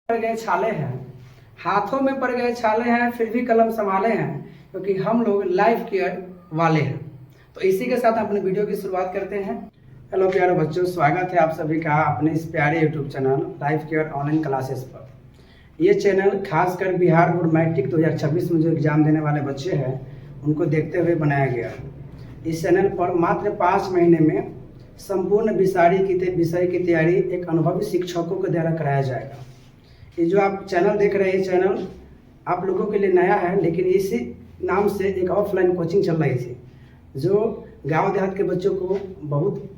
पड़ गए छाले हैं, हाथों में पड़ गए छाले हैं, फिर भी कलम संभाले हैं, क्योंकि हम लोग लाइफ केयर वाले हैं। तो इसी के साथ अपने वीडियो की शुरुआत करते हैं। हेलो प्यारे बच्चों, स्वागत है आप सभी का अपने इस प्यारे YouTube channel life care online classes पर। ये चैनल खासकर बिहार बोर्ड मैट्रिक 2026 में जो एग्ज़ाम देने वाले बच्चे हैं उनको देखते हुए बनाया गया है। इस चैनल पर मात्र 5 महीने में संपूर्ण विषय की तैयारी एक अनुभवी शिक्षकों के द्वारा कराया जाएगा। ये जो आप चैनल देख रहे हैं, ये चैनल आप लोगों के लिए नया है, लेकिन इसी नाम से एक ऑफलाइन कोचिंग चल रही थी जो गांव देहात के बच्चों को बहुत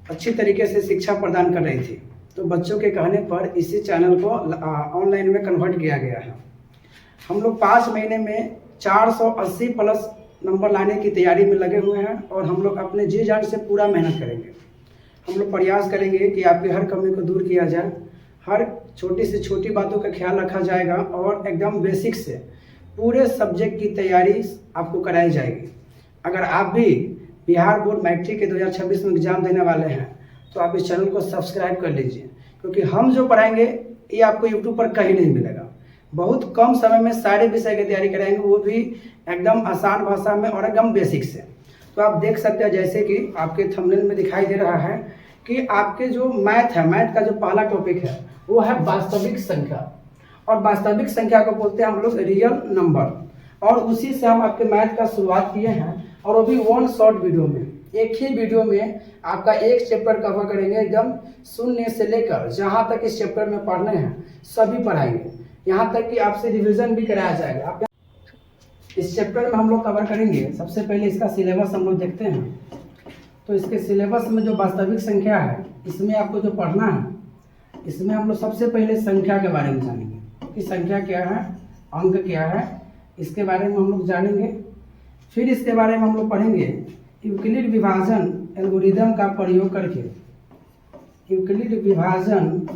अच्छी तरीके से शिक्षा प्रदान कर रही थी। तो बच्चों के कहने पर इसी चैनल को ऑनलाइन में कन्वर्ट किया गया है। हम लोग 5 महीने में 480 प्लस नंबर लाने की तैयारी में लगे हुए हैं और हम लोग अपने जी जान से पूरा मेहनत करेंगे। हम लोग प्रयास करेंगे कि आपकी हर कमी को दूर किया जाए, हर छोटी से छोटी बातों का ख्याल रखा जाएगा और एकदम बेसिक से पूरे सब्जेक्ट की तैयारी आपको कराई जाएगी। अगर आप भी बिहार बोर्ड मैट्रिक के 2026 में एग्जाम देने वाले हैं तो आप इस चैनल को सब्सक्राइब कर लीजिए, क्योंकि हम जो पढ़ाएंगे ये आपको यूट्यूब पर कहीं नहीं मिलेगा। बहुत कम समय में सारे विषय की तैयारी कराएंगे, वो भी एकदम आसान भाषा में और एकदम बेसिक से। तो आप देख सकते हैं जैसे कि आपके थंबनेल में दिखाई दे रहा है कि आपके जो मैथ है, मैथ का जो पहला टॉपिक है वो है वास्तविक संख्या। और वास्तविक संख्या को बोलते हैं हम लोग रियल नंबर, और उसी से हम आपके मैथ का शुरुआत किए हैं। और वो भी वन शॉर्ट वीडियो में, एक ही वीडियो में आपका एक चैप्टर कवर करेंगे, एकदम शून्य से लेकर जहाँ तक इस चैप्टर में पढ़ने हैं सभी पढ़ाएंगे, यहाँ तक कि आपसे रिवीजन भी कराया जाएगा। आप इस चैप्टर में हम लोग कवर करेंगे। सबसे पहले इसका सिलेबस हम लोग देखते हैं। तो इसके सिलेबस में जो वास्तविक संख्या है, इसमें आपको जो पढ़ना है, इसमें हम लोग सबसे पहले संख्या के बारे में जानेंगे कि संख्या क्या है, अंक क्या है, इसके बारे में हम लोग जानेंगे। फिर इसके बारे में हम लोग पढ़ेंगे यूक्लिड विभाजन एल्गोरिदम का प्रयोग करके, यूक्लिड विभाजन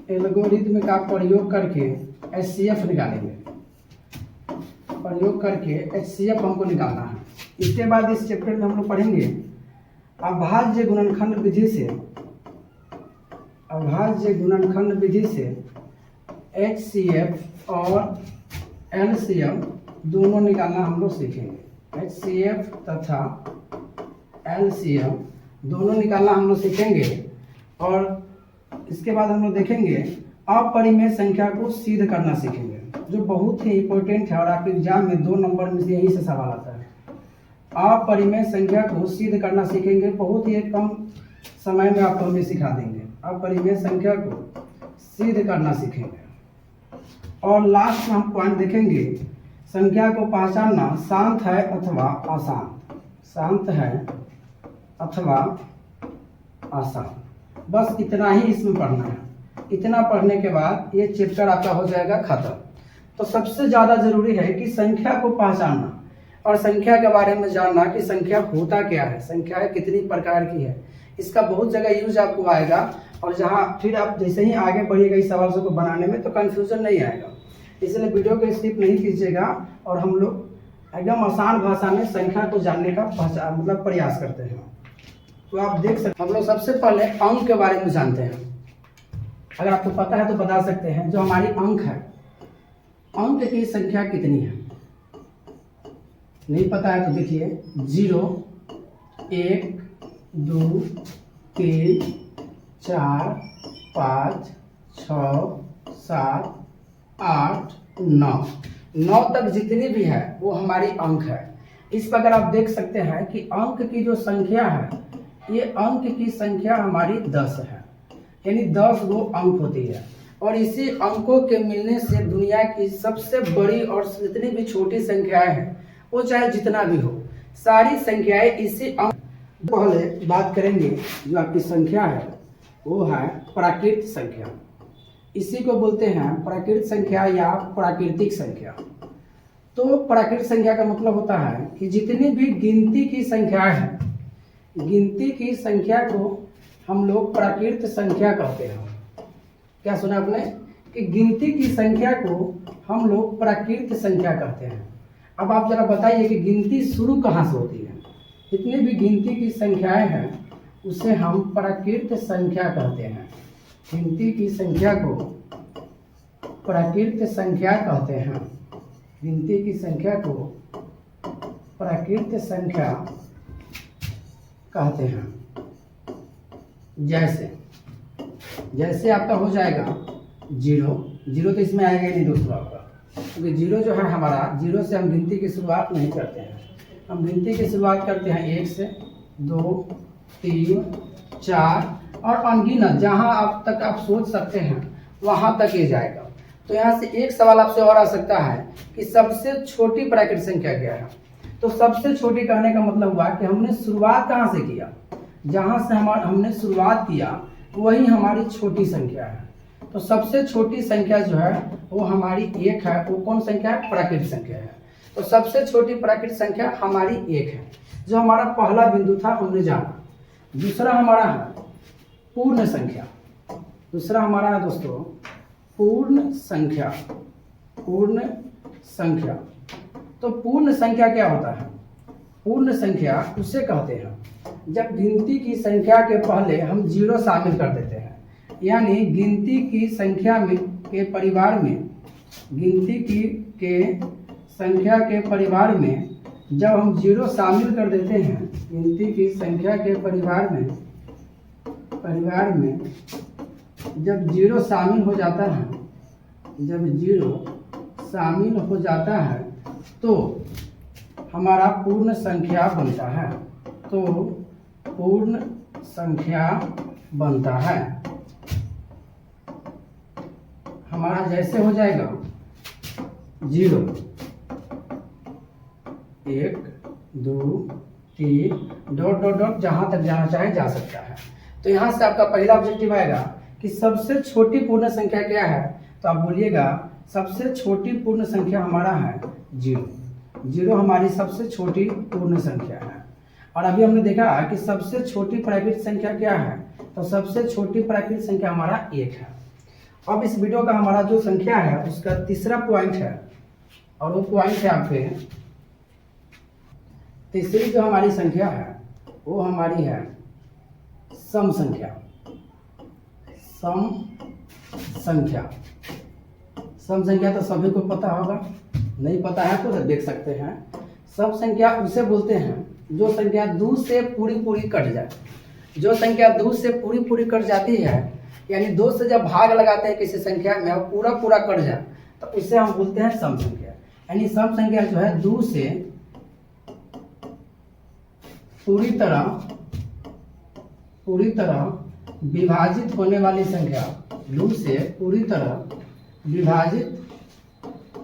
एल्गोरिदम का प्रयोग करके HCF निकालेंगे, प्रयोग करके HCF हमको निकालना है। इसके बाद इस चैप्टर में हम लोग पढ़ेंगे अभाज्य गुणनखंड विधि से, अभाज्य गुणनखंड विधि से HCF और LCM दोनों निकालना हम लोग सीखेंगे। HCF तथा LCM दोनों निकालना हम लोग सीखेंगे। और इसके बाद हम लोग देखेंगे अपरिमेय संख्या को सिद्ध करना सीखेंगे, जो बहुत ही इंपॉर्टेंट है और आपके एग्जाम में 2 नंबर में से यही से सवाल आता है। अपरिमेय संख्या को सिद्ध करना सीखेंगे, बहुत ही कम समय में आपको हमें सिखा देंगे। अपरिमेय संख्या को सिद्ध करना सीखेंगे। और लास्ट में हम पॉइंट देखेंगे संख्या को पहचानना शांत है अथवा अशांत, शांत है अथवा अशांत। बस इतना ही इसमें पढ़ना है। इतना पढ़ने के बाद ये चैप्टर आपका हो जाएगा खत्म। तो सबसे ज़्यादा जरूरी है कि संख्या को पहचानना और संख्या के बारे में जानना कि संख्या होता क्या है, संख्या कितनी प्रकार की है। इसका बहुत जगह यूज आपको आएगा, और जहाँ फिर आप जैसे ही आगे बढ़िएगा इस सवाल को बनाने में तो कन्फ्यूजन नहीं आएगा। इसलिए वीडियो को स्किप नहीं कीजिएगा और हम लोग एकदम आसान भाषा में संख्या को जानने का मतलब प्रयास करते हैं। तो आप देख सकते हैं हम लोग सबसे पहले अंक के बारे में जानते हैं। अगर आपको पता है तो बता सकते हैं। जो हमारी अंक है, अंक की संख्या कितनी है? नहीं पता है तो देखिए 0, 1, 2, 3, 4, 5, 6, 7, 8, 9 तक जितनी भी है वो हमारी अंक है। इस पर अगर आप देख सकते हैं कि अंक की जो संख्या है, ये अंक की संख्या हमारी 10 है, यानी 10 गो अंक होती है। और इसी अंकों के मिलने से दुनिया की सबसे बड़ी और जितनी भी छोटी संख्याएं हैं, वो चाहे जितना भी हो, सारी संख्याएं इसी अंक। पहले बात करेंगे जो आपकी संख्या है वो है प्राकृत संख्या। इसी को बोलते हैं प्राकृत संख्या या प्राकृतिक संख्या। तो प्राकृत संख्या का मतलब होता है कि जितनी भी गिनती की संख्याएं हैं, गिनती की संख्या को हम लोग प्राकृत संख्या कहते हैं। क्या सुना आपने कि गिनती की संख्या को हम लोग प्राकृत संख्या कहते हैं। अब आप जरा बताइए कि गिनती शुरू कहाँ से होती है? जितनी भी गिनती की संख्याएं हैं उसे हम प्राकृत संख्या कहते हैं। गिनती की संख्या को प्राकृत संख्या कहते हैं। गिनती की संख्या को प्राकृत संख्या कहते हैं। जैसे आपका हो जाएगा जीरो तो इसमें आएगा ही नहीं दोस्तों आपका, क्योंकि जीरो जो है हमारा, जीरो से हम गिनती की शुरुआत नहीं करते हैं। हम गिनती की शुरुआत करते हैं 1 से, 2, 3, 4 और अनगिनत जहाँ आप तक आप सोच सकते हैं वहाँ तक ये जाएगा। तो यहाँ से एक सवाल आपसे और आ सकता है कि सबसे छोटी प्राकृत संख्या क्या है। तो सबसे छोटी कहने का मतलब हुआ कि हमने शुरुआत कहाँ से किया, जहाँ से हमने शुरुआत किया वही हमारी छोटी संख्या है। तो सबसे छोटी संख्या जो है वो हमारी 1 है। वो कौन संख्या है? प्राकृत संख्या है। तो सबसे छोटी प्राकृत संख्या हमारी 1 है, जो हमारा पहला बिंदु था हमने जाना। दूसरा हमारा है पूर्ण संख्या। दूसरा हमारा है दोस्तों पूर्ण संख्या। पूर्ण संख्या। तो पूर्ण संख्या क्या होता है? पूर्ण संख्या उसे कहते हैं जब गिनती की संख्या के पहले हम जीरो शामिल कर देते हैं। यानी गिनती की संख्या में के परिवार में, गिनती के संख्या के परिवार में जब हम जीरो शामिल कर देते हैं, गिनती की संख्या के परिवार में जब जीरो शामिल हो जाता है, जब जीरो शामिल हो जाता है तो हमारा पूर्ण संख्या बनता है। तो पूर्ण संख्या बनता है हमारा। जैसे हो जाएगा 0, 1, 2, 3 डॉट डॉट डॉट, जहां तक जाना चाहे जा सकता है। तो यहां से आपका पहला ऑब्जेक्टिव आएगा कि सबसे छोटी पूर्ण संख्या क्या है। तो आप बोलिएगा सबसे छोटी पूर्ण संख्या हमारा है 0। 0 हमारी सबसे छोटी पूर्ण संख्या है। और अभी हमने देखा कि सबसे छोटी प्राकृत संख्या क्या है। तो सबसे छोटी प्राकृत संख्या हमारा 1 है। अब इस वीडियो का हमारा जो संख्या है उसका तीसरा पॉइंट है, और वो पॉइंट है आपके तीसरी जो हमारी संख्या है वो हमारी है सम संख्या। सम संख्या। सम संख्या तो सभी को पता होगा, नहीं पता है तो देख सकते हैं। सम संख्या उसे बोलते हैं जो संख्या 2 से पूरी कट जाए। जो संख्या 2 से पूरी कट जाती है, यानी 2 से जब भाग लगाते हैं किसी संख्या में और पूरा कट जाए, तो उसे हम बोलते हैं सम संख्या। यानी सम संख्या जो है 2 से पूरी तरह विभाजित होने वाली संख्या। 2 से पूरी तरह विभाजित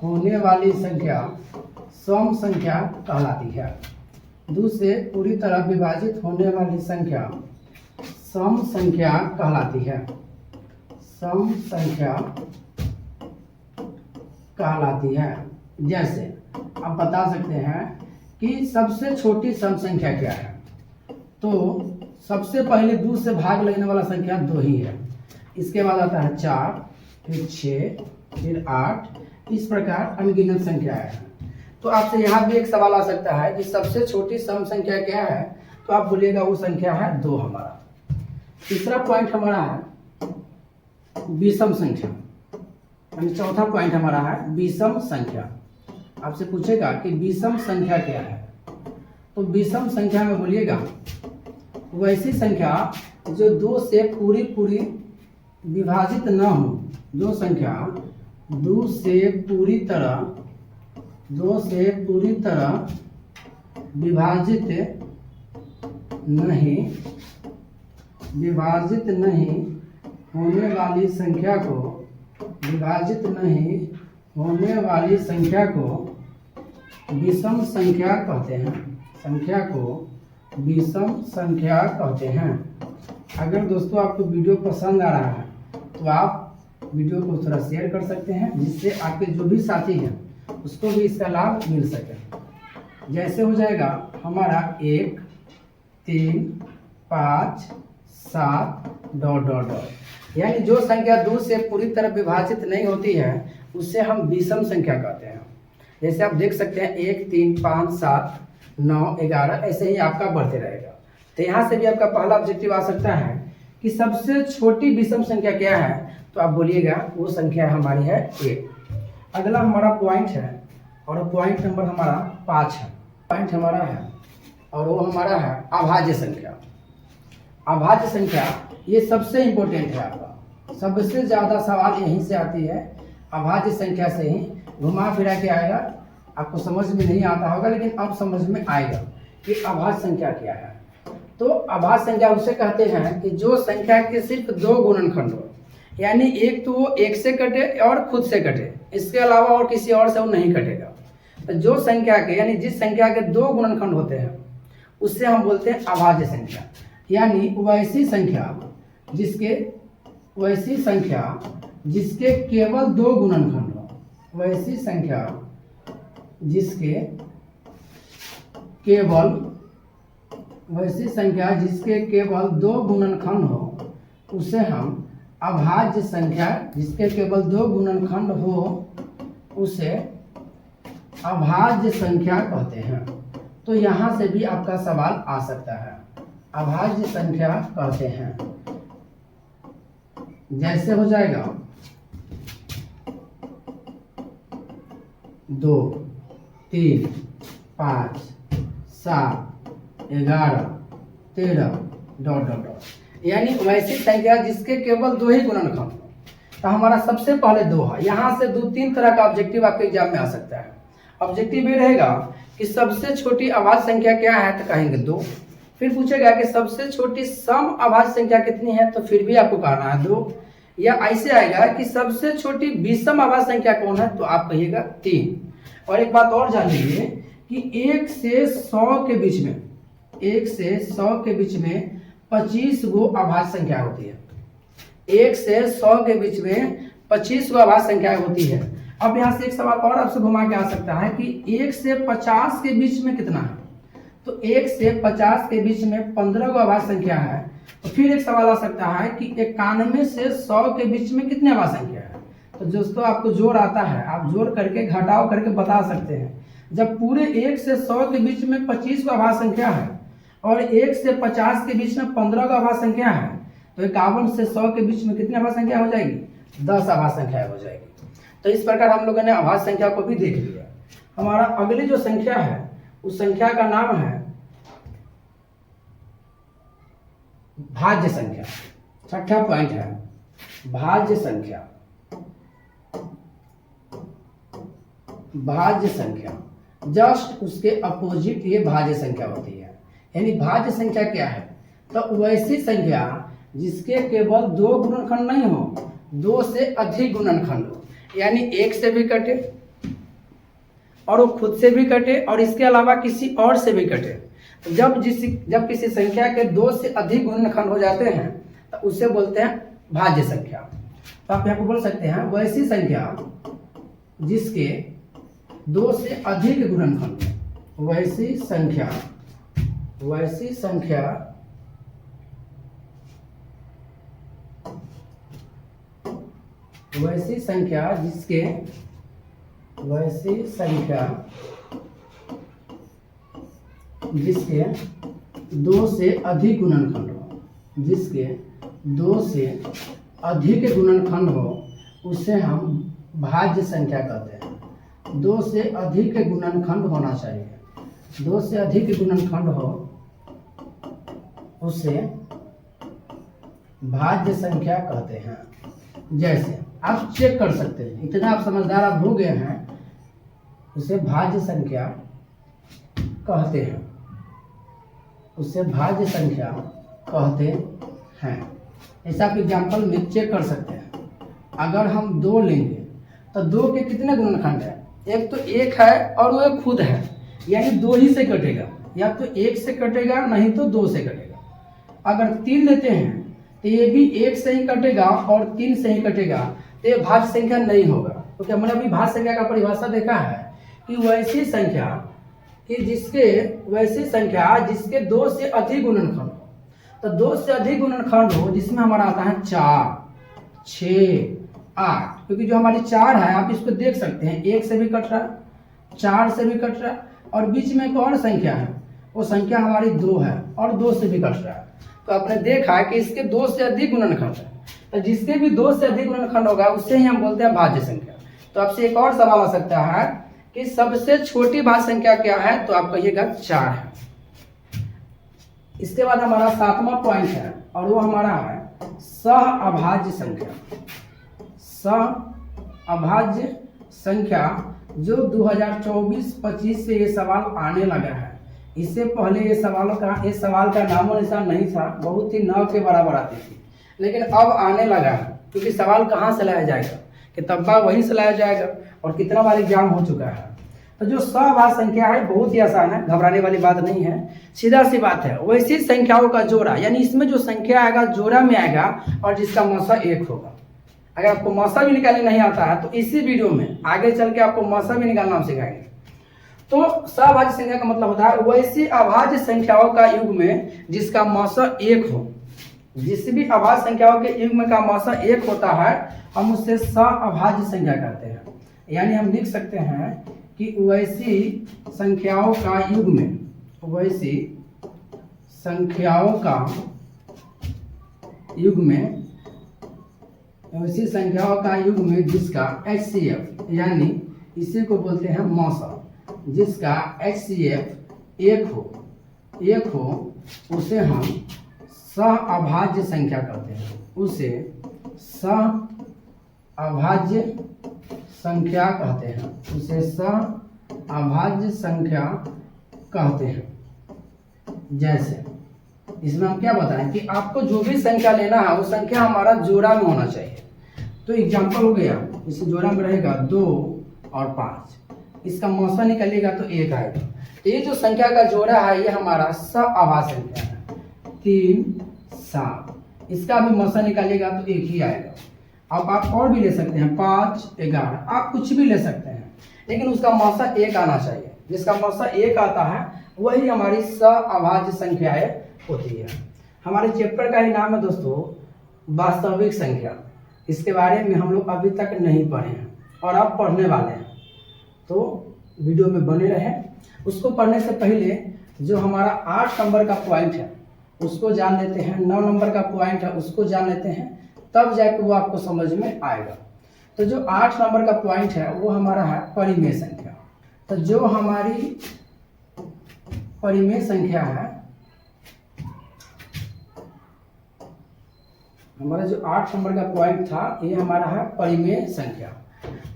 होने वाली संख्या सम संख्या कहलाती है। 2 से पूरी तरह विभाजित होने वाली संख्या सम संख्या कहलाती है। सम संख्या कहलाती है। जैसे आप बता सकते हैं कि सबसे छोटी सम संख्या क्या है। तो सबसे पहले 2 से भाग लगने वाला संख्या 2 ही है। इसके बाद आता है 4, फिर 6, फिर 8, इस प्रकार अनगिनत संख्या है। तो आपसे यहाँ भी एक सवाल आ सकता है कि सबसे छोटी सम संख्या क्या है। तो आप बोलिएगा वो संख्या है 2 हमारा। तीसरा पॉइंट हमारा है विषम संख्या। यानी चौथा पॉइंट हमारा है विषम संख्या। आपसे पूछेगा कि विषम संख्या क्या है। तो विषम संख्या में बोलिएगा वैसी संख्या जो 2 से पूरी विभाजित न हो। जो संख्या 2 से पूरी तरह विभाजित नहीं होने वाली संख्या को विषम संख्या कहते हैं। संख्या को विषम संख्या कहते हैं। अगर दोस्तों आपको वीडियो पसंद आ रहा है तो आप वीडियो को थोड़ा शेयर कर सकते हैं, जिससे आपके जो भी साथी हैं उसको भी इसका लाभ मिल सके। जैसे हो जाएगा हमारा 1, 3, 5, 7 डॉट डॉट डॉट। यानी जो संख्या 2 से पूरी तरह विभाजित नहीं होती है उससे हम विषम संख्या कहते हैं। जैसे आप देख सकते हैं 1, 3, 5, 7, 9, 11 ऐसे ही आपका बढ़ते रहेगा। तो यहाँ से भी आपका पहला ऑब्जेक्टिव आ सकता है कि सबसे छोटी विषम संख्या क्या है, तो आप बोलिएगा वो संख्या हमारी है 1। अगला हमारा पॉइंट है और पॉइंट नंबर हमारा 5 है। पॉइंट हमारा है और वो हमारा है अभाज्य संख्या। अभाज्य संख्या ये सबसे इम्पोर्टेंट है आपका, सबसे ज़्यादा सवाल यहीं से आती है, अभाज्य संख्या से ही घुमा फिरा के आएगा। आपको समझ में नहीं आता होगा लेकिन अब समझ में आएगा कि अभाज्य संख्या क्या है। तो अभाज्य संख्या उसे कहते हैं कि जो संख्या के सिर्फ 2 गुणनखंड हो, यानी एक तो वो 1 से कटे और खुद से कटे, इसके अलावा और किसी और से वो नहीं कटेगा। तो जो संख्या के यानी जिस संख्या के 2 गुणनखंड होते हैं उससे हम बोलते हैं अभाज्य संख्या। यानी वैसी संख्या जिसके केवल 2 गुणनखंड हो, वैसी संख्या जिसके केवल 2 गुणनखंड हो उसे हम अभाज्य संख्या, जिसके केवल 2 गुणनखंड हो उसे अभाज्य संख्या कहते हैं। तो यहाँ से भी आपका सवाल आ सकता है, अभाज्य संख्या कहते हैं। जैसे हो जाएगा 2, 3, 5, 7, 11, 13 ... यानी वैसी संख्या जिसके केवल 2 ही गुणनखंड हो। तो हमारा सबसे पहले 2 है। यहाँ से 2-3 तरह का ऑब्जेक्टिव आपके एग्जाम में आ सकता है। ऑब्जेक्टिव ये रहेगा कि सबसे छोटी अभाज्य संख्या क्या है, तो कहेंगे 2। फिर पूछेगा कि सबसे छोटी सम अभाज्य संख्या कितनी है, तो फिर भी आपको कहना है 2। या ऐसे आएगा कि सबसे छोटी विषम अभाज्य संख्या कौन है, तो आप कहिएगा 3। और एक बात और जान लीजिए कि 1 से 100 के बीच में 25 गो अभाज्य संख्या होती है। 1 से 100 के बीच में 25 गो अभाज्य संख्या होती है। अब यहाँ से एक सवाल और आपसे घुमा के आ सकता है कि 1 से 50 के बीच में कितना है, तो 1 से 50 के बीच में 15 गो अभाज्य संख्या है। तो फिर एक सवाल आ सकता है कि 91 से 100 के बीच में कितने अभाज्य संख्या है। तो दोस्तों आपको जोड़ आता है, आप जोड़ करके घटाव करके बता सकते हैं। जब पूरे 1 से 100 के बीच में 25 गो अभाज्य संख्या है और 1 से 50 के बीच में 15 गो अभाज्य संख्या है, तो 51 से 100 के बीच में कितनी अभाज्य संख्या हो जाएगी, 10 अभाज्य संख्या हो जाएगी। तो इस प्रकार हम लोगों ने अभाज्य संख्या को भी देख लिया। हमारा अगली जो संख्या है उस संख्या का नाम है भाज्य संख्या। छठा पॉइंट है भाज्य संख्या। भाज्य संख्या जस्ट उसके अपोजिट ये भाज्य संख्या होती है। यानी भाज्य संख्या क्या है, तो वैसी संख्या जिसके केवल 2 गुणनखंड नहीं हो, 2 से अधिक गुणनखंड हो। यानी 1 से भी कटे और वो खुद से भी कटे और इसके अलावा किसी और से भी कटे। जब किसी संख्या के 2 से अधिक गुणनखंड हो जाते हैं तो उसे बोलते हैं भाज्य संख्या। तो आप यहाँ पर बोल सकते हैं वैसी संख्या जिसके 2 से अधिक गुणनखंड हो, वैसी संख्या जिसके 2 से अधिक गुणनखंड हो, जिसके 2 से अधिक गुणनखंड हो उसे हम भाज्य संख्या कहते हैं। 2 से अधिक गुणनखंड होना चाहिए। 2 से अधिक गुणनखंड हो उसे भाज्य संख्या कहते हैं। जैसे आप चेक कर सकते हैं, इतना आप समझदार आप हो गए हैं, उसे भाज्य संख्या कहते हैं। उसे भाज्य संख्या कहते हैं। ऐसा आप एग्जाम्पल में चेक कर सकते हैं। अगर हम 2 लेंगे तो 2 के कितने गुणनखंड है, एक तो 1 है और वो खुद है, यानी 2 ही से कटेगा, या तो 1 से कटेगा नहीं तो 2 से कटेगा। अगर 3 लेते हैं तो ये भी 1 से ही कटेगा और 3 से ही कटेगा, तो ये भाज्य संख्या नहीं होगा। क्योंकि हमने अभी भाज्य संख्या का परिभाषा देखा है कि वैसी संख्या जिसके 2 से अधिक गुणनखंड हो। तो 2 से अधिक गुणनखंड हो जिसमें हमारा आता है 4, 6, 8। क्योंकि जो हमारी 4 है आप इसको देख सकते हैं, 1 से भी कट रहा, 4 से भी कट रहा और बीच में एक और संख्या है वो संख्या हमारी 2 है और 2 से भी कट रहा है। तो आपने देखा है कि इसके 2 से अधिक गुणनखंड है, तो जिसके भी 2 से अधिक गुणनखंड होगा उससे ही हम बोलते हैं भाज्य संख्या। तो आपसे एक और सवाल आ सकता है कि सबसे छोटी भाज्य संख्या क्या है, तो आप कहिएगा 4 है। इसके बाद हमारा 7वां पॉइंट है और वो हमारा है सहअभाज्य संख्या। सहअभाज्य संख्या जो 2024-25 से ये सवाल आने लगा है। इससे पहले इस सवाल का नामो निशान नहीं था, बहुत ही न के बराबर आती थी, लेकिन अब आने लगा है। क्योंकि सवाल कहाँ से लाया जाएगा, किताबा वहीं से लाया जाएगा और कितना बार एग्जाम हो चुका है। तो जो सहअभाज्य संख्या है बहुत ही आसान है, घबराने वाली बात नहीं है, सीधा सी बात है। वैसी संख्याओं का जोड़ा, यानी इसमें जो संख्या आएगा जोड़ा में आएगा और जिसका मौसा 1 होगा। अगर आपको मौसा भी निकालने नहीं आता है तो इसी वीडियो में आगे चल के आपको मौसा भी निकालना हम सिखाएंगे। तो सहअभाज्य संख्या का मतलब होता है वैसी अभाज्य संख्याओं का युग्म जिसका मौसा 1 हो। जिस भी अभाज्य संख्याओं के युग्म का मौसा 1 होता है हम उससे सहअभाज्य संख्या कहते हैं। यानी हम लिख सकते हैं कि वैसी संख्याओं का युग्म, वैसी संख्याओं का युग्म, वैसी संख्याओं का युग्म जिसका HCF, यानी इसी को बोलते हैं मौसा, जिसका HCF 1 हो उसे हम सहअभाज्य संख्या कहते हैं। उसे सहअभाज्य संख्या कहते हैं, उसे सहअभाज्य संख्या कहते हैं। जैसे इसमें हम क्या बताएं कि आपको जो भी संख्या लेना है वो संख्या हमारा जोड़ा में होना चाहिए। तो एग्जाम्पल हो गया, इस जोड़ा में रहेगा 2 और 5, इसका मौसा निकलेगा तो 1 आएगा। तो ये जो संख्या का जोड़ा है ये हमारा सहअभाज्य संख्या है। 3, 7, इसका भी मौसा निकालेगा तो 1 ही आएगा। अब आप और भी ले सकते हैं, 5, 11, आप कुछ भी ले सकते हैं, लेकिन उसका मौसा 1 आना चाहिए। जिसका मौसा 1 आता है वही हमारी सहअभाज्य संख्याएं होती है। हमारे चैप्टर का ही नाम है दोस्तों वास्तविक संख्या। इसके बारे में हम लोग अभी तक नहीं पढ़े हैं और अब पढ़ने वाले हैं, तो वीडियो में बने रहें। उसको पढ़ने से पहले जो हमारा 8 नंबर का पॉइंट है उसको जान लेते हैं, 9 नंबर का पॉइंट है उसको जान लेते हैं, तब जाके वो आपको समझ में आएगा। तो जो 8 नंबर का पॉइंट है वो हमारा है परिमेय संख्या। तो जो हमारी परिमेय संख्या है, हमारा जो 8 नंबर का पॉइंट था ये हमारा है परिमेय संख्या।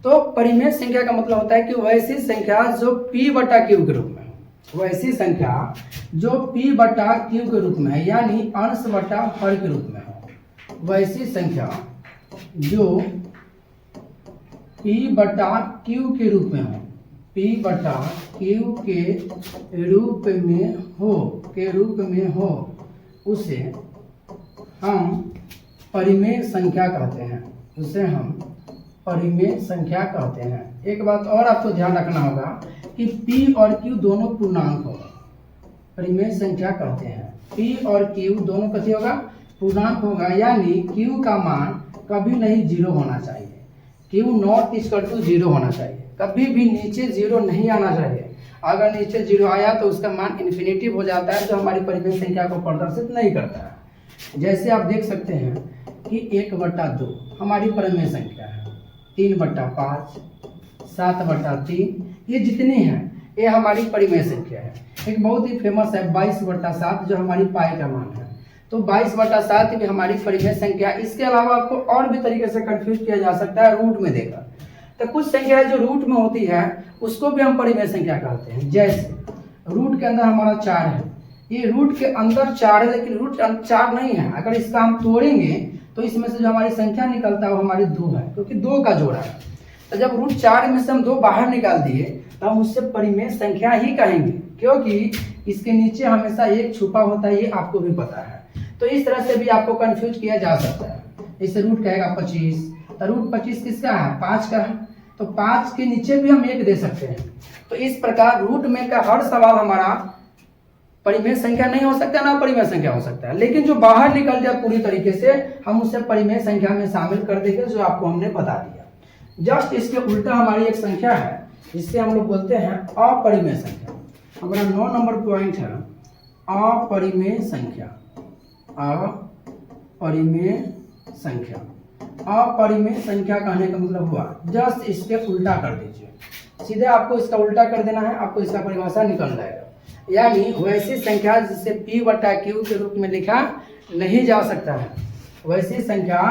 तो परिमेय संख्या का मतलब होता है कि वैसी संख्या जो P/Q के रूप में हो, वैसी संख्या जो P/Q के रूप में है, यानी अंश बटा हर के रूप में हो। वैसी संख्या जो P/Q के रूप में हो, P/Q के रूप में हो, उसे हम परिमेय संख्या कहते हैं। उसे हम परिमेय संख्या कहते हैं। एक बात और आपको ध्यान रखना होगा कि P और Q दोनों पूर्णांक होगा, परिमेय संख्या कहते हैं। P और Q दोनों कैसे होगा, पूर्णांक होगा, यानी Q का मान कभी नहीं 0 होना चाहिए। Q नॉट इक्वल टू 0 होना चाहिए, कभी भी नीचे 0 नहीं आना चाहिए। अगर नीचे 0 आया तो उसका मान इन्फिनेटिव हो जाता है, जो हमारी परिमेय संख्या को प्रदर्शित नहीं करता है। जैसे आप देख सकते हैं कि 1/2 हमारी परिमेय संख्या है, 3/5, 7/3, ये जितनी हैं ये हमारी परिमेय संख्या है। एक बहुत ही फेमस है 22/7 जो हमारी पाई का मान है। तो 22/7 भी हमारी परिमेय संख्या। इसके अलावा आपको और भी तरीके से कंफ्यूज किया जा सकता है रूट में देकर। तो कुछ संख्या जो रूट में होती है उसको भी हम परिमेय संख्या कहते हैं। जैसे रूट के अंदर हमारा 4 है, ये रूट के अंदर 4 है लेकिन रूट 4 नहीं है। अगर इसका हम तोड़ेंगे तो इसमें से जो हमारी संख्या निकलता है वो हमारी 2 है, क्योंकि 2 का जोड़ा है। तो जब रूट 4 में से हम 2 बाहर निकाल दिए तो हम उससे परिमेय संख्या ही कहेंगे, क्योंकि इसके नीचे हमेशा 1 छुपा होता है, ये आपको भी पता है। तो इस तरह से भी आपको कंफ्यूज किया जा सकता है। इसे रूट कहेगा 25, तो रूट 25 किसका है, 5 का है, तो 5 के नीचे भी हम 1 दे सकते हैं। तो इस प्रकार रूट में का हर सवाल हमारा परिमेय संख्या नहीं हो सकता, ना परिमेय संख्या हो सकता है। लेकिन जो बाहर निकल जाए पूरी तरीके से हम उसे परिमेय संख्या में शामिल कर देंगे, जो आपको हमने बता दिया। जस्ट इसके उल्टा हमारी एक संख्या है जिससे हम लोग बोलते हैं अपरिमेय संख्या। हमारा 9 नंबर पॉइंट है अपरिमेय संख्या। अपरिमेय संख्या, अपरिमेय संख्या कहने का मतलब हुआ जस्ट इसके उल्टा कर दीजिए, सीधे आपको इसका उल्टा कर देना है, आपको इसका परिभाषा निकल जाएगा। यानी वैसी संख्या जिसे p बटा q के रूप में लिखा नहीं जा सकता है, वैसी संख्या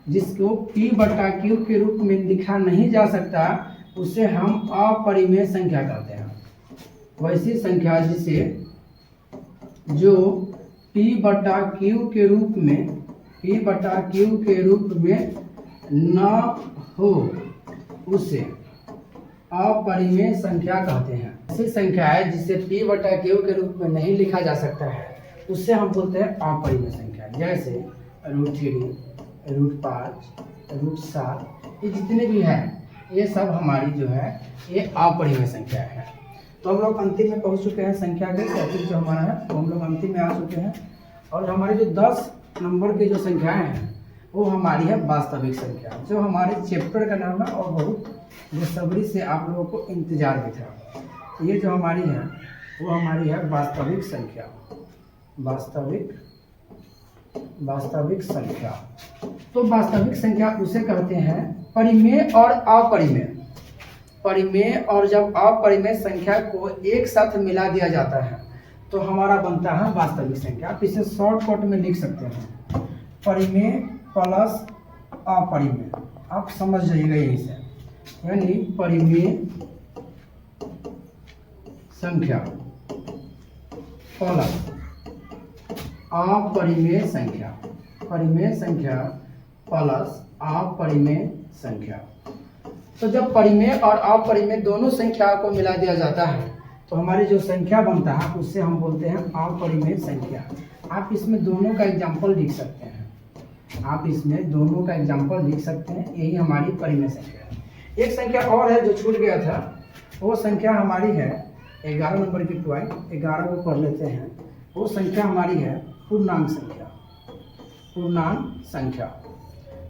जिसको p बटा q के रूप में लिखा नहीं जा सकता उसे हम अपरिमेय संख्या कहते हैं। वैसी संख्या जिसे जो p बटा q के रूप में न हो उसे अपरिमेय संख्या कहते हैं। ऐसी संख्या है जिसे p बटा q के रूप में नहीं लिखा जा सकता है उससे हम बोलते हैं अपरिमेय संख्या। जैसे √3, √5, √7 ये जितने भी हैं ये सब हमारी जो है ये अपरिमेय संख्या है। तो हम लोग अंतिम में पहुंच चुके हैं संख्या के टॉपिक जो हमारा है, तो हम लोग अंतिम में आ चुके हैं। और हमारी जो 10 नंबर की जो संख्याएं हैं वो हमारी है वास्तविक संख्या, जो हमारे चैप्टर का नाम है और बहुत बेसब्री से आप लोगों को इंतजार भी था। ये जो हमारी है वो हमारी है वास्तविक संख्या। वास्तविक संख्या, तो वास्तविक संख्या उसे कहते हैं परिमेय और अपरिमेय। परिमेय और जब अपरिमेय संख्या को एक साथ मिला दिया जाता है तो हमारा बनता है वास्तविक संख्या। आप इसे शॉर्टकट में लिख सकते हैं, परिमेय प्लस अपरिमेय, आप समझ जाइएगा यही से। यानी परिमेय संख्या प्लस अपरिमेय संख्या, परिमेय संख्या प्लस अपरिमेय संख्या। तो जब परिमेय और अपरिमेय दोनों संख्या को मिला दिया जाता है तो हमारी जो संख्या बनता है उससे हम बोलते हैं अपरिमेय संख्या। आप इसमें दोनों का एग्जाम्पल लिख सकते हैं, यही हमारी परिमेय संख्या है। एक संख्या और है जो छूट गया था, वो संख्या हमारी है 11 नंबर की पॉइंट 11 को पढ़ लेते हैं। वो संख्या हमारी है पूर्णांक संख्या।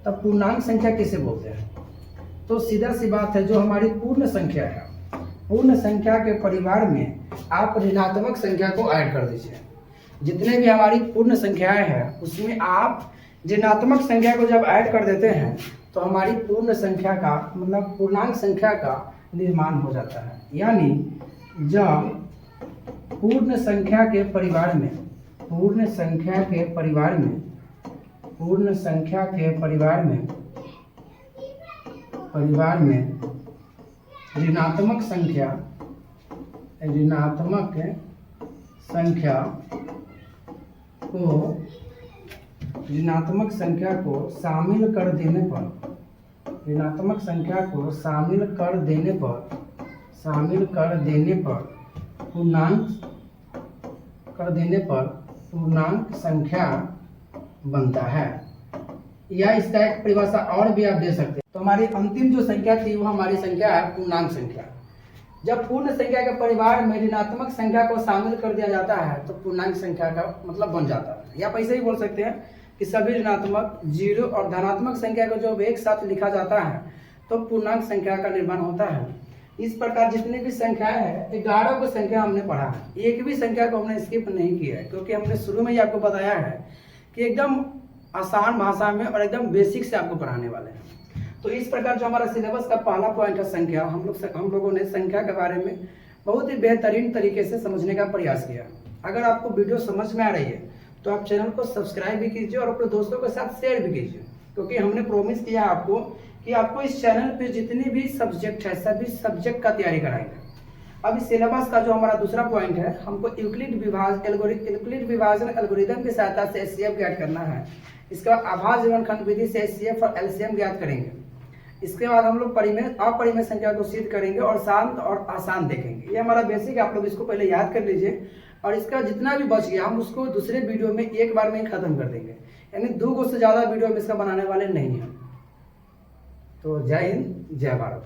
तब पूर्णांक संख्या किसे बोलते हैं? तो सीधा सी बात है, जो हमारी पूर्ण संख्या है, पूर्ण संख्या के परिवार में आप ऋणात्मक संख्या को ऐड कर दीजिए। जितने भी हमारी पूर्ण संख्याएं हैं उसमें आप ऋणात्मक संख्या को जब ऐड कर देते हैं तो हमारी पूर्ण संख्या का मतलब पूर्णांक संख्या का निर्माण हो जाता है। यानी जब पूर्ण संख्या के परिवार में ऋणात्मक संख्या को शामिल कर देने पर पूर्णांक संख्या बनता है। या इसका एक परिभाषा और भी आप दे सकते हैं। तो हमारी अंतिम जो संख्या थी वो हमारी संख्या है पूर्णांक संख्या। जब पूर्ण संख्या के परिवार में ऋणात्मक संख्या को शामिल कर दिया जाता है तो पूर्णांक संख्या का मतलब बन जाता है। या आप ऐसे ही बोल सकते हैं कि सभी ऋणात्मक, जीरो और धनात्मक संख्या को जब एक साथ लिखा जाता है तो पूर्णांक संख्या का निर्माण होता है। इस प्रकार जितनी भी संख्याएं हैं 11 को संख्या हमने पढ़ा है, एक भी संख्या को हमने स्किप नहीं किया है, क्योंकि हमने शुरू में ही आपको बताया है कि एकदम आसान भाषा में और एकदम बेसिक से आपको पढ़ाने वाले हैं। तो इस प्रकार जो हमारा सिलेबस का पहला पॉइंट है संख्या, हम लोगों ने संख्या के बारे में बहुत ही बेहतरीन तरीके से समझने का प्रयास किया। अगर आपको वीडियो समझ में आ रही है तो आप चैनल को सब्सक्राइब भी कीजिए और अपने दोस्तों के साथ शेयर भी कीजिए, क्योंकि हमने प्रॉमिस किया आपको कि आपको इस चैनल पे जितने भी सब्जेक्ट है सभी सब्जेक्ट का तैयारी कराएंगे। अब इस सिलेबस का जो हमारा दूसरा पॉइंट है, हमको यूक्लिड विभाजन एल्गोरिथम की सहायता से एचसीएफ ज्ञात करना है। इसका आभास जीवनखंड विधि से एचसीएफ और एलसीएम ज्ञात करेंगे। इसके बाद हम लोग अपरिमेय संख्या को सिद्ध करेंगे और शांत और आसान देखेंगे। ये हमारा बेसिक है, आप लोग इसको पहले याद कर लीजिए और इसका जितना भी बच गया हम उसको दूसरे वीडियो में एक बार में ही खत्म कर देंगे, यानी 2 से ज़्यादा वीडियो हम इसका बनाने वाले नहीं हैं। तो जय हिंद, जय भारत।